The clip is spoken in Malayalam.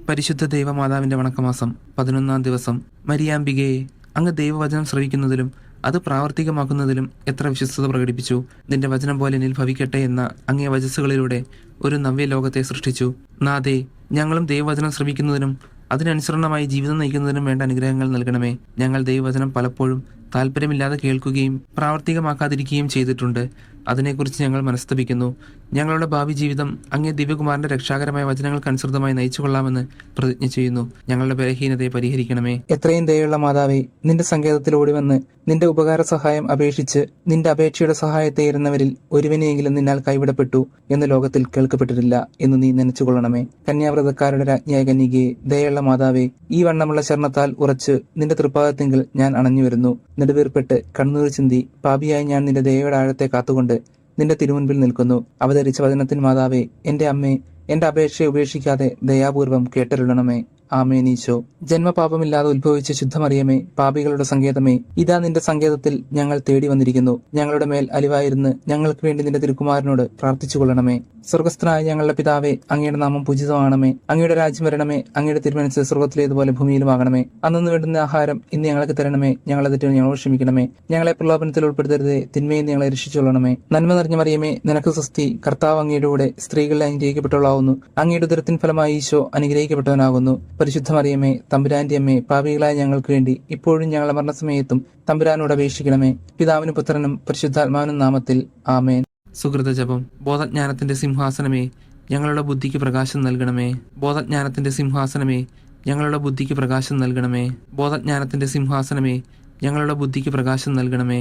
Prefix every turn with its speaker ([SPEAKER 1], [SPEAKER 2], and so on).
[SPEAKER 1] പരിശുദ്ധ ദൈവമാതാവിന്റെ വണക്കമാസം 11-ാം ദിവസം. മരിയാമ്പികയെ, അങ്ങ് ദൈവവചനം ശ്രവിക്കുന്നതിലും അത് പ്രാവർത്തികമാക്കുന്നതിലും എത്ര വിശ്വസ്തത പ്രകടിപ്പിച്ചു. നിന്റെ വചനം പോലെ എന്നിൽ ഭവിക്കട്ടെ എന്ന അങ്ങേ വചസ്സുകളിലൂടെ ഒരു നവ്യലോകത്തെ സൃഷ്ടിച്ചു. നാഥേ, ഞങ്ങളും ദൈവവചനം ശ്രവിക്കുന്നതിനും അതിനനുസരണമായി ജീവിതം നയിക്കുന്നതിനും വേണ്ട അനുഗ്രഹങ്ങൾ നൽകണമേ. ഞങ്ങൾ ദൈവവചനം പലപ്പോഴും താല്പര്യമില്ലാതെ കേൾക്കുകയും പ്രാവർത്തികമാക്കാതിരിക്കുകയും ചെയ്തിട്ടുണ്ട്. അതിനെക്കുറിച്ച് ഞങ്ങൾ മനസ്തപിക്കുന്നു. ഞങ്ങളുടെ ഭാവി ജീവിതം അങ്ങേ ദിവ്യകുമാരന്റെ രക്ഷാകരമായ വചനങ്ങൾക്കനുസൃതമായി നയിച്ചു കൊള്ളാമെന്ന് പ്രതിജ്ഞ ചെയ്യുന്നു. ഞങ്ങളുടെ ബലഹീനതയെ പരിഹരിക്കണമേ. എത്രയും ദയുള്ള മാതാവേ, നിന്റെ സങ്കേതത്തിലോടി വന്ന് നിന്റെ ഉപകാര സഹായം അപേക്ഷിച്ച് നിന്റെ അപേക്ഷയുടെ സഹായത്തെ ഇരുന്നവരിൽ ഒരുവനെയെങ്കിലും നിന്നാൽ കൈവിടപ്പെട്ടു എന്ന് ലോകത്തിൽ കേൾക്കപ്പെട്ടിട്ടില്ല എന്ന് നീ നനച്ചുകൊള്ളണമേ. കന്യാവ്രതക്കാരുടെ രാജ്ഞിയായ കന്യകയെ, ദയുള്ള മാതാവേ, ഈ വണ്ണമുള്ള ശരണത്താൽ ഉറച്ച് നിന്റെ തൃപ്പാദത്തിങ്കിൽ ഞാൻ അണഞ്ഞു വരുന്നു. നെടുവീർപ്പെട്ട് കണ്ണുനീർ ചിന്തി പാപിയായി ഞാൻ നിന്റെ ദയയുടെ ആഴത്തെ കാത്തുകൊണ്ട് നിന്റെ തിരുമുൻപിൽ നിൽക്കുന്നു. അവതരിച്ച വചനത്തിൻ മാതാവേ, എന്റെ അമ്മേ, എന്റെ അപേക്ഷയെ ഉപേക്ഷിക്കാതെ ദയാപൂർവം കേട്ടരുളണമേ. ആമേനീശോ. ജന്മപാപമില്ലാതെ ഉത്ഭവിച്ച ശുദ്ധമറിയമേ, പാപികളുടെ സങ്കേതമേ, ഇതാ നിന്റെ സങ്കേതത്തിൽ ഞങ്ങൾ തേടി വന്നിരിക്കുന്നു. ഞങ്ങളുടെ മേൽ അലിവായിരുന്ന് ഞങ്ങൾക്ക് വേണ്ടി നിന്റെ തിരുക്കുമാരനോട് പ്രാർത്ഥിച്ചു കൊള്ളണമേ. സ്വർഗസ്ഥനായ ഞങ്ങളുടെ പിതാവേ, അങ്ങയുടെ നാമം പൂജിതമാണമേ. അങ്ങയുടെ രാജ്യം വരണമേ. അങ്ങയുടെ തിരുമനസ് സ്വർഗത്തിലേതുപോലെ ഭൂമിയിലുമാകണമേ. അന്നു വേണ്ടുന്ന ആഹാരം ഇന്ന് ഞങ്ങൾക്ക് തരണമേ. ഞങ്ങളെ തെറ്റുകൾ ഞങ്ങളോട് ക്ഷമിക്കണമേ. ഞങ്ങളെ പ്രലോഭനത്തിൽ ഉൾപ്പെടുത്തരുതേ, തിന്മയിൽ ഞങ്ങളെ രക്ഷിച്ചുകൊള്ളണമേ. നന്മ നിറഞ്ഞ മറിയമേ, നിനക്ക് സ്വസ്തി. കർത്താവ് അങ്ങയുടെ കൂടെ സ്ത്രീകളിൽ അനുഗ്രഹിക്കപ്പെട്ടവളാവുന്നു. അങ്ങയുടെ ഉദരത്തിൻ ഫലമായി ഈശോ അനുഗ്രഹിക്കപ്പെട്ടവനാകുന്നു. പരിശുദ്ധ മറിയമേ, തമ്പുരാന്റെ അമ്മേ, പാപികളായ ഞങ്ങൾക്ക് വേണ്ടി ഇപ്പോഴും ഞങ്ങളുടെ മരണസമയത്തും തമ്പുരാനോട് അപേക്ഷിക്കണമേ. പിതാവിനും പുത്രനും പരിശുദ്ധാത്മാവിനും നാമത്തിൽ ആമേൻ. സുഹൃത ജപം. ബോധജ്ഞാനത്തിന്റെ സിംഹാസനമേ, ഞങ്ങളുടെ ബുദ്ധിക്ക് പ്രകാശം നൽകണമേ. ബോധജ്ഞാനത്തിന്റെ സിംഹാസനമേ, ഞങ്ങളുടെ ബുദ്ധിക്ക് പ്രകാശം നൽകണമേ. ബോധജ്ഞാനത്തിന്റെ സിംഹാസനമേ, ഞങ്ങളുടെ ബുദ്ധിക്ക് പ്രകാശം നൽകണമേ.